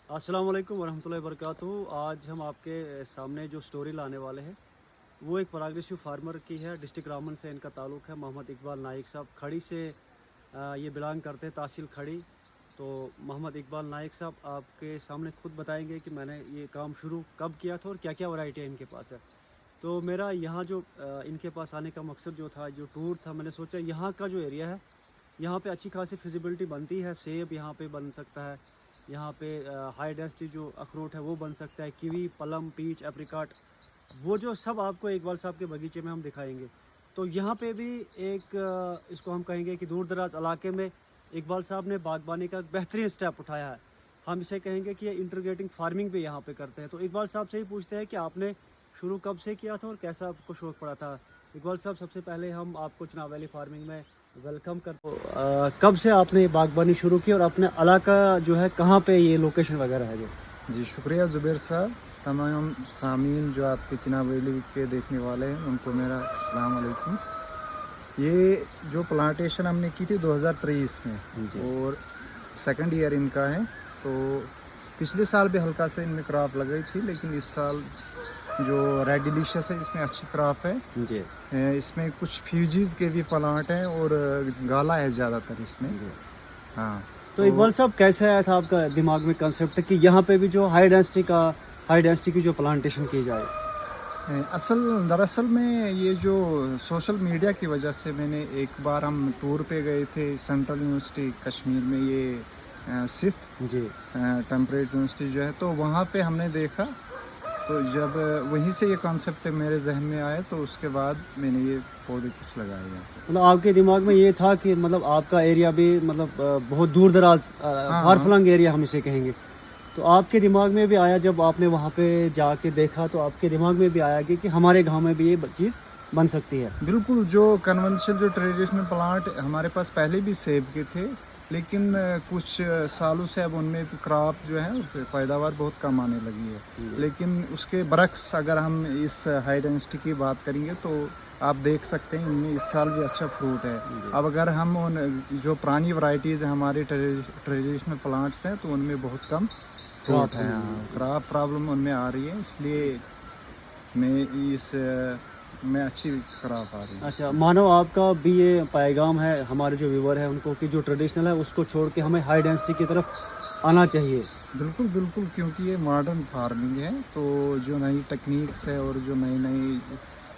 अस्सलाम वालेकुम वरहमतुल्लाहि वबरकातुहू। आज हम आपके सामने जो स्टोरी लाने वाले हैं वो एक प्रोग्रेसिव फार्मर की है। डिस्ट्रिक्ट रामन से इनका ताल्लुक़ है। मोहम्मद इकबाल नाइक साहब खड़ी से ये बिलोंग करते हैं, तहसील खड़ी। तो मोहम्मद इकबाल नाइक साहब आपके सामने खुद बताएंगे कि मैंने ये काम शुरू कब किया था और क्या क्या वैरायटियाँ इनके पास है। तो मेरा यहाँ जो इनके पास आने का मकसद जो था, जो टूर था, मैंने सोचा यहाँ का जो एरिया है यहाँ पे अच्छी खासी फिजिबिलिटी बनती है। सेब यहाँ पे बन सकता है, यहाँ पे हाई डेंसिटी जो अखरोट है वो बन सकता है, कीवी, प्लम, पीच, एप्रिकॉट, वो जो सब आपको इकबाल साहब के बगीचे में हम दिखाएंगे। तो यहाँ पे भी एक इसको हम कहेंगे कि दूर दराज इलाके में इकबाल साहब ने बागबानी का बेहतरीन स्टेप उठाया है। हम इसे कहेंगे कि ये इंटीग्रेटिंग फार्मिंग भी यहाँ पे करते हैं। तो इकबाल साहब से ही पूछते हैं कि आपने शुरू कब से किया था और कैसा आपको शौक़ पड़ा था। इकबाल साहब, सबसे पहले हम आपको चिनाब वैली फार्मिंग में वेलकम करते हैं। कब से आपने बागबानी शुरू की और अपने इलाका जो है कहाँ पे ये लोकेशन वगैरह है? जी शुक्रिया ज़ुबैर साहब। तमाम सामीन जो आपके चिनाब वैली के देखने वाले हैं उनको मेरा अस्सलाम वालेकुम। ये जो प्लांटेशन हमने की थी 2023 में और सेकंड ईयर इनका है। तो पिछले साल भी हल्का से इनमें क्रॉप लगाई थी, लेकिन इस साल जो रेड डिलीशियस है इसमें अच्छी क्रॉप है जी। इसमें कुछ फ्यूजीज के भी प्लांट हैं और गाला है ज़्यादातर इसमें। हाँ, तो इकबाल साहब कैसे आया था आपका दिमाग में कंसेप्ट कि यहाँ पे भी जो हाई डेंसिटी की जो प्लांटेशन की जाए? दरअसल में ये जो सोशल मीडिया की वजह से मैंने एक बार हम टूर पे गए थे सेंट्रल यूनिवर्सिटी कश्मीर में, ये सिर्फ जी टेम्परेट यूनिवर्सिटी जो है, तो वहाँ पे हमने देखा। तो जब वहीं से ये कॉन्सेप्ट मेरे जहन में आया तो उसके बाद मैंने ये पौधे कुछ लगाए हैं। मतलब आपके दिमाग में ये था कि मतलब आपका एरिया भी मतलब बहुत दूर दराज फार फ्लंग एरिया हम इसे कहेंगे, तो आपके दिमाग में भी आया जब आपने वहाँ पे जाके देखा, तो आपके दिमाग में भी आया कि हमारे गांव में भी ये चीज़ बन सकती है? बिल्कुल। जो कन्वेंशनल जो ट्रेडिशनल प्लांट हमारे पास पहले भी सेब के थे, लेकिन कुछ सालों से अब उनमें क्रॉप जो है पैदावार बहुत कम आने लगी है। लेकिन उसके बरक्स अगर हम इस हाई डेंसिटी की बात करेंगे तो आप देख सकते हैं इनमें इस साल भी अच्छा फ्रूट है। अब अगर हम उन जो पुरानी वैरायटीज़ हैं हमारे ट्रेडिशनल प्लांट्स हैं तो उनमें बहुत कम फ्रूट है, क्रॉप प्रॉब्लम उनमें आ रही है, इसलिए मैं अच्छी क्रॉप आ रही है। अच्छा, मानो आपका भी ये पैगाम है हमारे जो व्यूवर है उनको कि जो ट्रेडिशनल है उसको छोड़ के हमें हाई डेंसिटी की तरफ आना चाहिए। बिल्कुल बिल्कुल, क्योंकि ये मॉडर्न फार्मिंग है, तो जो नई टेक्निक्स है और जो नई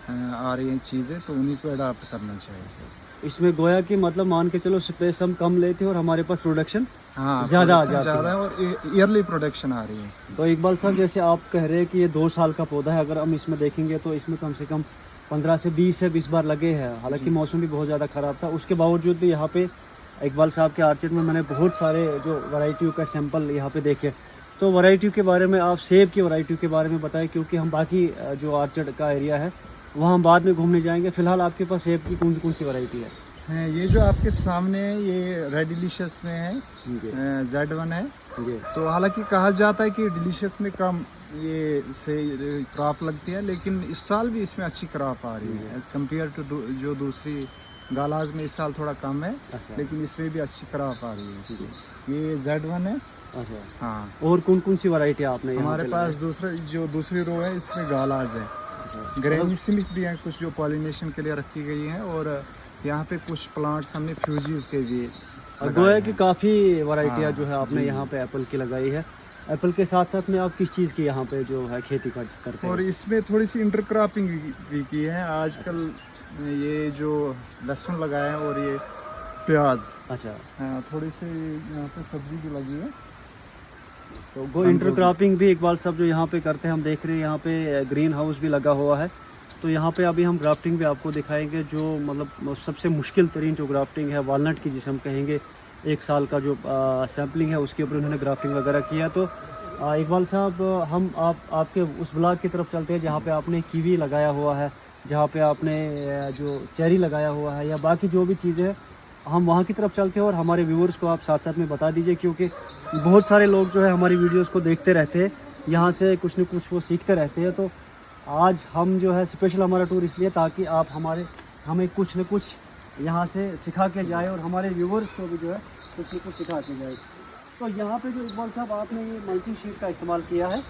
आ रही हैं चीज़ें, तो उन्हीं को अडाप्ट करना चाहिए। इसमें गोया कि मतलब मान के चलो स्पेस हम कम लेते हैं और हमारे पास प्रोडक्शन हाँ ज़्यादा आ जाती है और ईयरली प्रोडक्शन आ रही है इसमें। तो इकबाल साहब, जैसे आप कह रहे हैं कि ये 2 साल का पौधा है, अगर हम इसमें देखेंगे तो इसमें कम से कम 15 से 20 बार लगे हैं। हालांकि मौसम भी बहुत ज़्यादा ख़राब था, उसके बावजूद भी यहाँ पे इकबाल साहब के आर्चर्ड में मैंने बहुत सारे जो वैरायटियों का सैंपल यहाँ पे देखे। तो वैरायटियों के बारे में आप सेब की वैरायटियों के बारे में बताएं, क्योंकि हम बाकी जो आर्चर्ड का एरिया है वहाँ हम बाद में घूमने जाएंगे। फिलहाल आपके पास सेब की कौन सी वैरायटी है? ये जो आपके सामने है ये रेड डिलीशियस में है, Z1 है। तो हालांकि कहा जाता है कि डिलीशियस में कम ये से क्रॉप लगती है, लेकिन इस साल भी इसमें अच्छी क्रॉप आ रही है एज कम्पेयर टू जो दूसरी गालाज में इस साल थोड़ा कम है। लेकिन इसमें भी अच्छी क्रॉप आ रही है। ये Z1 है। अच्छा, हाँ। और कौन सी वैरायटी आपने? हमारे पास दूसरी रो है, इसमें गालाज है। ग्रेनी स्मिथ भी है कुछ जो पॉलिनेशन के लिए रखी गई है, और यहाँ पे कुछ प्लांट्स हमने फ्यूजीज के भी गोया कि काफ़ी वैरायटियाँ जो है आपने यहाँ पे एप्पल की लगाई है। एप्पल के साथ साथ में आप किस चीज़ की यहाँ पे जो है खेती करते हैं? और इसमें थोड़ी सी इंटरक्रॉपिंग भी की है। आजकल ये जो लहसुन लगाया है और ये प्याज। अच्छा, हाँ, थोड़ी सी यहाँ पे सब्जी भी लगी है। तो वो इंटरक्रॉपिंग भी इकबाल साहब जो यहाँ पे करते हैं, हम देख रहे हैं यहाँ पे ग्रीन हाउस भी लगा हुआ है। तो यहाँ पे अभी हम ग्राफ्टिंग भी आपको दिखाएंगे, जो मतलब सबसे मुश्किल तरीन जो ग्राफ्टिंग है वालनट की, जिसे हम कहेंगे 1 साल का जो सैम्पलिंग है उसके ऊपर उन्होंने ग्राफ्टिंग वगैरह किया। तो इकबाल साहब, हम आपके उस ब्लॉक की तरफ चलते हैं जहाँ पे आपने कीवी लगाया हुआ है, जहाँ पे आपने जो चेरी लगाया हुआ है, या बाकी जो भी चीज़ें हैं, हम वहाँ की तरफ चलते हैं और हमारे व्यूअर्स को आप साथ साथ में बता दीजिए, क्योंकि बहुत सारे लोग जो है हमारी वीडियोज़ को देखते रहते हैं, यहाँ से कुछ न कुछ वो सीखते रहते हैं। तो आज हम जो है स्पेशल हमारा टूर इसलिए ताकि आप हमें कुछ न कुछ यहाँ से सिखा के जाए और हमारे व्यूवर्स को भी जो है कुछ न कुछ सिखा के जाए। तो यहाँ पे जो इकबाल साहब आपने ये मल्चिंग शीट का इस्तेमाल किया है,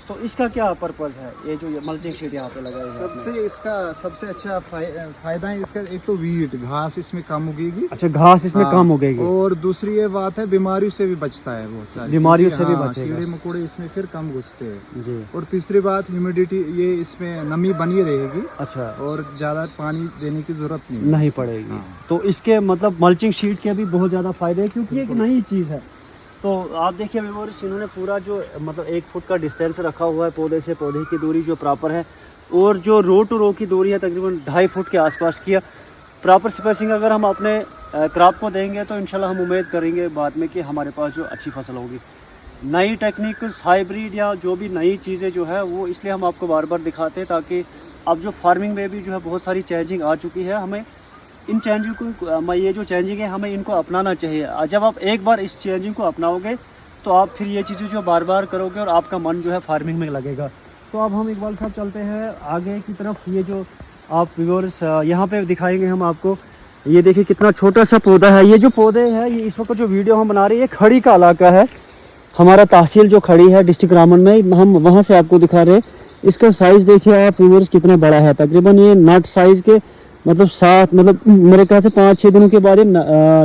तो इसका क्या पर्पज़ है, ये जो ये मल्चिंग शीट यहाँ पे लगाई है आपने? सबसे अच्छा फायदा है इसका, एक तो वीट घास इसमें कम उगेगी। अच्छा, घास इसमें कम उगेगी। और दूसरी ये बात है, बीमारियों से भी बचता है, बहुत सारी बीमारियों से भी बचेगा, कीड़े मकोड़े इसमें फिर कम घुसते हैं जी। और तीसरी बात, ह्यूमिडिटी, ये इसमें नमी बनी रहेगी। अच्छा, और ज़्यादा पानी देने की जरूरत नहीं पड़ेगी। तो इसके मतलब मल्चिंग शीट के भी बहुत ज़्यादा फायदे हैं, क्योंकि एक नई चीज़ है। तो आप देखिए व्यूअर्स, इन्होंने पूरा जो मतलब 1 फुट का डिस्टेंस रखा हुआ है, पौधे से पौधे की दूरी जो प्रॉपर है, और जो रो टू रो की दूरी है तकरीबन 2.5 फुट के आसपास की। प्रॉपर स्पेसिंग अगर हम अपने क्रॉप को देंगे तो इंशाल्लाह हम उम्मीद करेंगे बाद में कि हमारे पास जो अच्छी फसल होगी। नई टेक्निक्स, हाइब्रिड या जो भी नई चीज़ें जो है वो इसलिए हम आपको बार बार दिखाते हैं, ताकि अब जो फार्मिंग में भी जो है बहुत सारी चेंजिंग आ चुकी है। हमें इन चेंजिंग को, ये जो चेंजिंग है, हमें इनको अपनाना चाहिए। जब आप एक बार इस चेंजिंग को अपनाओगे तो आप फिर ये चीज़ें जो बार बार करोगे और आपका मन जो है फार्मिंग में लगेगा। तो अब हम इकबाल साहब चलते हैं आगे की तरफ। ये जो आप व्यूअर्स यहाँ पे दिखाएंगे हम आपको, ये देखिए कितना छोटा सा पौधा है। ये जो पौधे हैं, ये इस वक्त जो वीडियो हम बना रहे हैं, ये खड़ी का इलाका है। हमारा तहसील जो खड़ी है डिस्ट्रिक्ट रामन में, हम वहाँ से आपको दिखा रहे हैं। इसका साइज़ देखिए आप व्यूअर्स कितना बड़ा है, तकरीबन ये नट साइज़ के मतलब 7, मतलब मेरे ख्याल से 5-6 दिनों के बाद ये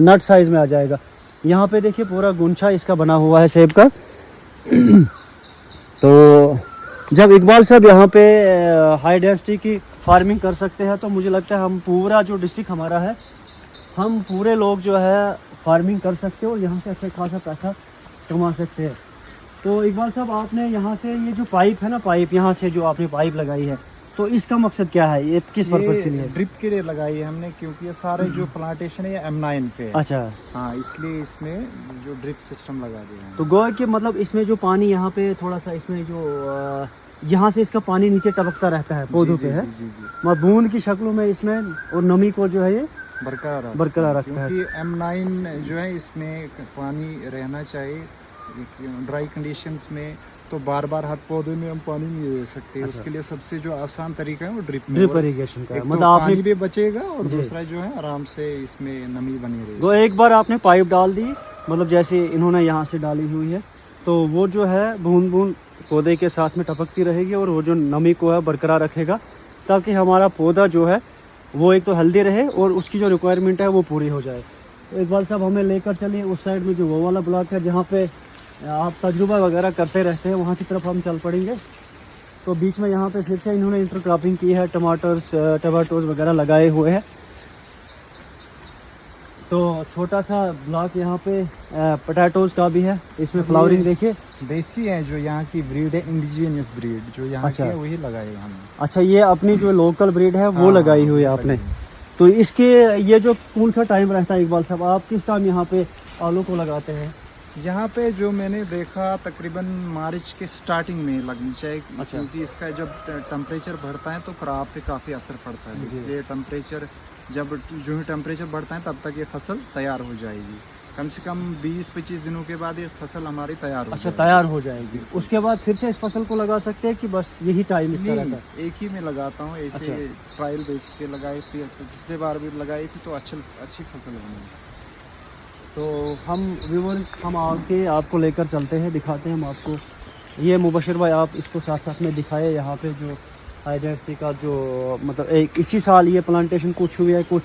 नट साइज़ में आ जाएगा। यहाँ पे देखिए पूरा गुंछा इसका बना हुआ है सेब का। तो जब इकबाल साहब यहाँ पे हाई डेंसिटी की फार्मिंग कर सकते हैं, तो मुझे लगता है हम पूरा जो डिस्ट्रिक्ट हमारा है, हम पूरे लोग जो है फार्मिंग कर सकते हैं और यहाँ से अच्छा खासा पैसा कमा सकते हैं। तो इकबाल साहब, आपने यहाँ से ये जो पाइप है ना, पाइप यहाँ से जो आपने पाइप लगाई है, तो इसका मकसद क्या है, ये किस पर्पज़ के लिए? ड्रिप के लिए लगाई है हमने, क्योंकि ये सारे जो प्लांटेशन है ये M9 पे है। अच्छा, हाँ, इसलिए इसमें जो ड्रिप सिस्टम लगा दिया है। तो गोया कि मतलब इसमें जो पानी यहाँ पे थोड़ा सा, इसमें जो यहाँ से इसका पानी नीचे टपकता रहता है पौधों पे है, मतलब बूंद की शक्लों में इसमें, और नमी को जो है ये बरकरार रखता है। क्योंकि M9 जो है इसमें पानी रहना चाहिए ड्राई कंडीशंस में, तो बार बार हर पौधे में हम पानी नहीं दे सकते। अच्छा। उसके लिए सबसे जो आसान तरीका है वो ड्रिप इरिगेशन का है। मतलब तो पानी भी बचेगा और दूसरा जो है आराम से इसमें नमी बनी रहेगी। वो एक बार आपने पाइप डाल दी, मतलब जैसे इन्होंने यहाँ से डाली हुई है, तो वो जो है बूंद बूंद पौधे के साथ में टपकती रहेगी और वो जो नमी को है बरकरार रखेगा, ताकि हमारा पौधा जो है वो एक तो हेल्दी रहे और उसकी जो रिक्वायरमेंट है वो पूरी हो जाए। तो इकबाल साहब हमें लेकर चलिए उस साइड में जो वो वाला ब्लॉक है, जहाँ पे आप तजुर्बा वगैरह करते रहते हैं, वहाँ की तरफ हम चल पड़ेंगे। तो बीच में यहाँ पे फिर से इन्होंने इंटरक्रॉपिंग की है, टमाटोज वगैरह लगाए हुए हैं। तो छोटा सा ब्लॉक यहाँ पे पोटैटोज का भी है, इसमें फ्लावरिंग देखिए। देसी है जो यहाँ की ब्रीड है, इंडिजिनियस ब्रीड जो यहाँ की है, वही लगाई हमने। अच्छा, ये अपनी जो लोकल ब्रीड है वो लगाई हुई है आपने। तो इसके ये जो कौन सा टाइम रहता है इकबाल साहब, आप किस टाइम यहाँ पे आलू को लगाते हैं? यहाँ पे जो मैंने देखा तकरीबन मार्च के स्टार्टिंग में लगनी चाहिए। अच्छा। क्योंकि इसका जब टेम्परेचर बढ़ता है तो क्रॉप पे काफ़ी असर पड़ता है, इसलिए टेम्परेचर जो ही टेम्परेचर बढ़ता है तब तक ये फसल तैयार हो जाएगी। कम से कम 20-25 दिनों के बाद ये फसल हमारी तैयार हो जाएगी। तैयार हो जाएगी। उसके बाद फिर से इस फसल को लगा सकते हैं कि बस यही टाइम इसका रहता है? एक ही में लगाता हूँ ऐसे। ट्रायल बेस पे लगाई थी, पिछले बार भी लगाई थी, तो अच्छी फसल बनी। तो हम आगे आपको लेकर चलते हैं, दिखाते हैं हम आपको। ये मुबशिर भाई, आप इसको साथ साथ में दिखाए। यहाँ पे जो हाइडेंसिटी का जो मतलब एक इसी साल ये प्लांटेशन कुछ हुई है, कुछ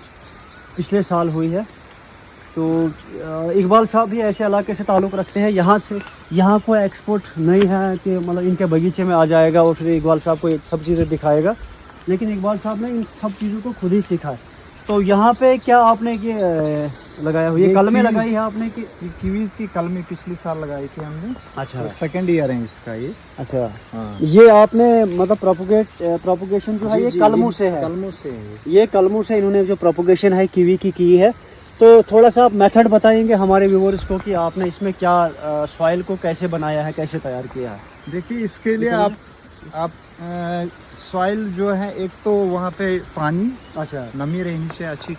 पिछले साल हुई है। तो इकबाल साहब भी ऐसे इलाके से ताल्लुक़ रखते हैं, यहाँ कोई एक्सपोर्ट नहीं है कि मतलब इनके बगीचे में आ जाएगा और फिर इकबाल साहब को ये सब चीज़ें दिखाएगा, लेकिन इकबाल साहब ने इन सब चीज़ों को खुद ही सीखा है। तो यहाँ पे क्या आपने ये लगाया हुआ, ये कलमें लगाई है आपने कि कीवीज की कलमें पिछले साल लगाई थी हमने। अच्छा, तो सेकंड ईयर है इसका ये। अच्छा, हाँ। ये आपने मतलब प्रोपोगेशन जो है ये कलमों से है? कलमों से ये कलमों से इन्होंने जो प्रोपोगेशन है कीवी की है। तो थोड़ा सा आप मेथड बताएंगे हमारे व्यूअर्स को कि आपने इसमें क्या सॉइल को कैसे बनाया है, कैसे तैयार किया है? देखिए, इसके लिए आप सॉइल जो है, एक तो वहाँ पे पानी, अच्छा, नमी रहनी चाहिए अच्छी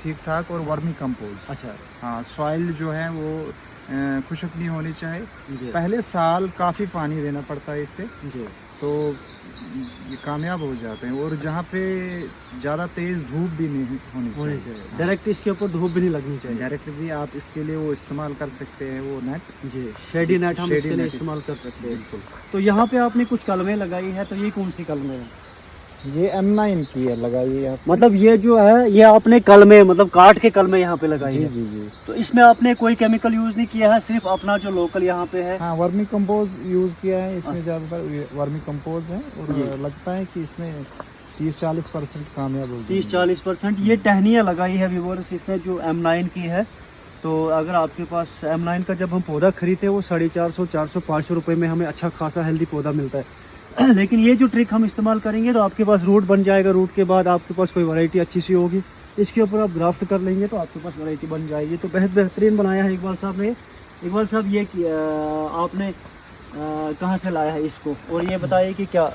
ठीक ठाक, और वर्मी कंपोस्ट। अच्छा, हाँ, सॉइल जो है वो खुशक नहीं होनी चाहिए। पहले साल काफ़ी पानी देना पड़ता है इससे। तो ये कामयाब हो जाते हैं। और जहाँ पे ज़्यादा तेज़ धूप भी नहीं होनी चाहिए, डायरेक्ट इसके ऊपर धूप भी नहीं लगनी चाहिए। डायरेक्ट भी आप इसके लिए वो इस्तेमाल कर सकते हैं, वो नेट जी, शेडी नेट हम इसके लिए नेट इस्तेमाल कर सकते हैं। बिल्कुल। तो यहाँ पे आपने कुछ कलमें लगाई है, तो ये कौन सी कलमें है? ये M9 की है लगाई है। मतलब ये जो है ये आपने कलमें मतलब काट के कलमें यहाँ पे लगाई जी है। जी जी। तो इसमें आपने कोई केमिकल यूज नहीं किया है, सिर्फ अपना जो लोकल यहाँ पे है। हाँ, वर्मी कंपोज यूज़ किया है इसमें, ज़्यादातर वर्मी कंपोज है। जी। और लगता है कि इसमें 30-40% कामयाब होगी। 30-40% ये टहनियाँ लगाई है व्यूअर्स इसने जो M9 की है। तो अगर आपके पास M9 का जब हम पौधा खरीदते हैं वो 450, 400, 500 रुपये में हमें अच्छा खासा हेल्दी पौधा मिलता है। लेकिन ये जो ट्रिक हम इस्तेमाल करेंगे तो आपके पास रूट बन जाएगा। रूट के बाद आपके पास कोई वैरायटी अच्छी सी होगी, इसके ऊपर आप ग्राफ्ट कर लेंगे तो आपके पास वैरायटी बन जाएगी। तो बहुत बेहतरीन बनाया है इकबाल साहब ने। इकबाल साहब ये आपने कहाँ से लाया है इसको, और ये बताइए कि क्या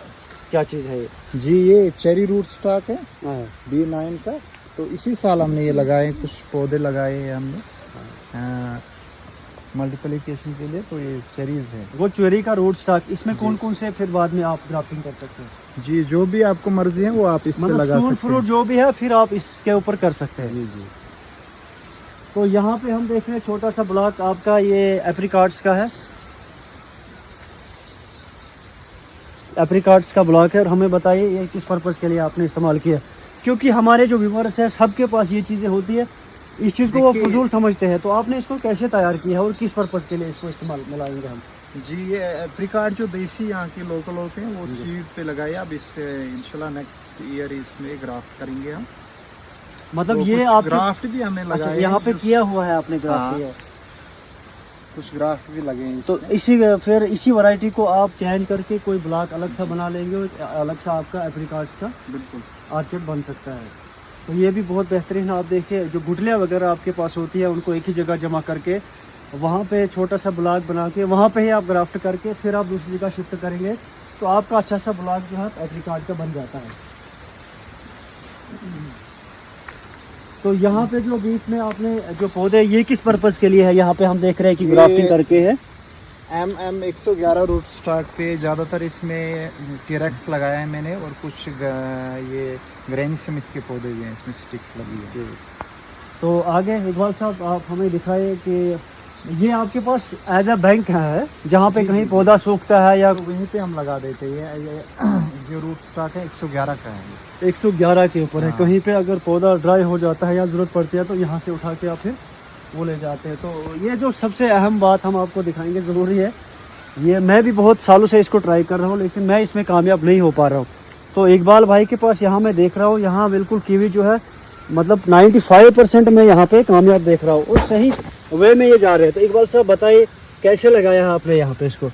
क्या चीज़ है ये? जी, ये चेरी रूट स्टॉक है हाँ। B9 का। तो इसी साल हमने ये लगाए, कुछ पौधे लगाए हैं हमने मल्टीप्लिकेशन के लिए। तो ये चेरीज है, वो चेरी का रूट स्टॉक। इसमें कौन कौन से फिर बाद में आप ग्राफ्टिंग कर सकते हैं? जी, जो भी आपको मर्जी है वो आप इस पे मतलब लगा स्टोन सकते फ्रूट हैं। जो भी है फिर आप इसके ऊपर कर सकते हैं। जी जी। तो यहाँ पे हम देख रहे हैं छोटा सा ब्लॉक आपका ये एप्रिकॉट्स का है। एप्रिकॉट्स का ब्लॉक है। और हमें बताइए ये किस पर्पज़ के लिए आपने इस्तेमाल किया, क्योंकि हमारे जो व्यूअर्स है सबके पास ये चीज़ें होती है, इस चीज़ को वो देखिए- फजूल समझते हैं। तो आपने इसको कैसे तैयार किया है और किस पर्पज़ के लिए इसको इस्तेमाल में लाएंगे हम? जी, ये एप्रिकॉट जो देसी यहाँ के लोकल होते हैं वो सीड पे लगाए। अब इससे इंशाल्लाह नेक्स्ट ईयर इसमें ग्राफ्ट करेंगे हम। मतलब तो ये कुछ आप ग्राफ्ट भी हमने अच्छा लगाए यहाँ हैं, पे जो किया हुआ है आपने ग्राफ्ट हाँ। किया है। कुछ ग्राफ्ट भी लगे हैं तो इसमें। फिर इसी वैरायटी को आप चेंज करके कोई ब्लॉक अलग सा बना लेंगे और अलग सा आपका एप्रिकॉट्स का बिल्कुल। आर्चर्ड बन सकता है। तो ये भी बहुत बेहतरीन है। आप देखिए जो गुठलियाँ वगैरह आपके पास होती है उनको एक ही जगह जमा करके वहाँ पे छोटा सा ब्लॉक बना के वहाँ पे ही आप ग्राफ्ट करके फिर आप दूसरी जगह शिफ्ट करेंगे तो आपका अच्छा सा ब्लॉक जो है एप्रिकॉट का बन जाता है। तो यहाँ पे जो बीच में आपने जो पौधे ये किस पर्पज़ के लिए है, यहाँ पे हम देख रहे हैं कि ग्राफ्टिंग करके है। MM 111 रूट स्टॉक पे ज़्यादातर इसमें टीरेक्स लगाया है मैंने, और कुछ ये ग्रैनी स्मिथ के पौधे भी हैं इसमें, स्टिक्स लगी है। तो आगे इकबाल साहब आप हमें दिखाए कि ये आपके पास एज अ बैंक है जहाँ पे कहीं पौधा सूखता है या तो वहीं पे हम लगा देते हैं। ये जो रूट स्टॉक है 111 का है। 111 के ऊपर है। हाँ। कहीं पे अगर पौधा ड्राई हो जाता है या ज़रूरत पड़ती है तो यहाँ से उठा के आप फिर वो ले जाते हैं। तो ये जो सबसे अहम बात हम आपको दिखाएंगे ज़रूरी है, ये मैं भी बहुत सालों से इसको ट्राई कर रहा हूँ लेकिन मैं इसमें कामयाब नहीं हो पा रहा हूँ। तो इकबाल भाई के पास यहाँ मैं देख रहा हूँ, यहाँ बिल्कुल कीवी जो है मतलब 95% मैं यहाँ पे कामयाब देख रहा हूँ और सही वे में ये जा रहे हैं। तो इकबाल साहब बताइए कैसे लगाया है आपने यहाँ पे इसको?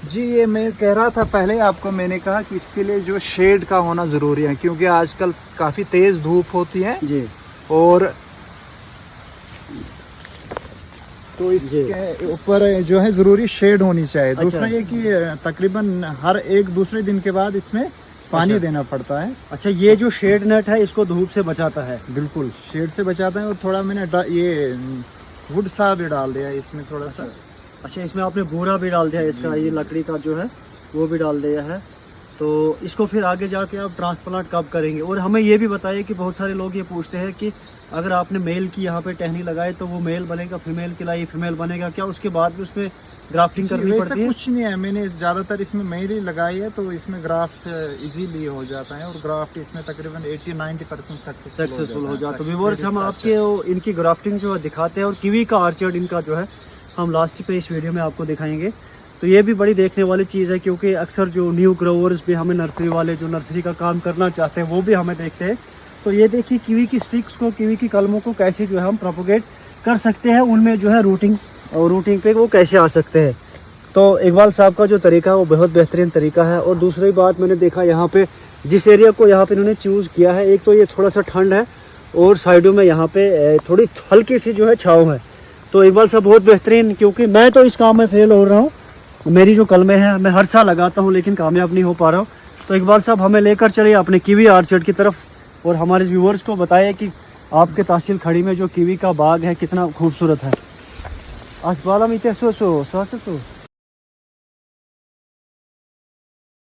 जी, ये मैं कह रहा था पहले आपको, मैंने कहा कि इसके लिए जो शेड का होना ज़रूरी है, क्योंकि आजकल काफ़ी तेज़ धूप होती है। जी। और तो इसके ऊपर जो है ज़रूरी शेड होनी चाहिए। दूसरा ये कि तकरीबन हर एक दूसरे दिन के बाद इसमें पानी देना पड़ता है। अच्छा, ये जो शेड नेट है इसको धूप से बचाता है? बिल्कुल, शेड से बचाता है। और थोड़ा मैंने ये वुड सा भी डाल दिया इसमें थोड़ा सा। अच्छा, इसमें आपने बूरा भी डाल दिया इसका, ये लकड़ी का जो है वो भी डाल दिया है। तो इसको फिर आगे जाके आप ट्रांसप्लांट कब करेंगे? और हमें ये भी बताइए कि बहुत सारे लोग ये पूछते हैं कि अगर आपने मेल की यहाँ पे टहनी लगाए तो वो मेल बनेगा, फीमेल की लाई फीमेल बनेगा क्या? उसके बाद भी उसमें ग्राफ्टिंग करनी पड़ती है? कुछ नहीं है, मैंने ज़्यादातर इसमें मेल ही लगाई है तो इसमें ग्राफ्ट इजीली हो जाता है। और ग्राफ्ट इसमें तकरीबन 80-90% सक्सेसफुल हो जाता है। तो व्यूअर्स हम आपके इनकी ग्राफ्टिंग जो है दिखाते हैं और कीवी का आर्चर्ड इनका जो है हम लास्ट पे इस वीडियो में आपको दिखाएंगे। तो ये भी बड़ी देखने वाली चीज़ है क्योंकि अक्सर जो न्यू ग्रोवर्स भी हमें नर्सरी वाले जो नर्सरी का काम करना चाहते हैं वो भी हमें देखते हैं। तो ये देखिए कीवी की स्टिक्स को, कीवी की कलमों को कैसे जो है हम प्रोपोगेट कर सकते हैं, उनमें जो है रूटिंग पे वो कैसे आ सकते हैं। तो इकबाल साहब का जो तरीका है वो बहुत बेहतरीन तरीका है। और दूसरी बात मैंने देखा यहाँ पे जिस एरिया को यहाँ पे इन्होंने चूज़ किया है, एक तो ये थोड़ा सा ठंड है और साइडों में यहाँ पे थोड़ी हल्की सी जो है छाँव है। तो इकबाल साहब बहुत बेहतरीन, क्योंकि मैं तो इस काम में फेल हो रहा हूँ। मेरी जो कलमें हैं मैं हर साल लगाता हूँ लेकिन कामयाब नहीं हो पा रहा हूँ। तो इकबाल साहब हमें लेकर चलिए अपने कीवी आर्चर्ड की तरफ और हमारे व्यूवर्स को बताइए कि आपके तहसील खड़ी में जो कीवी का बाग है कितना खूबसूरत है। आसबाला में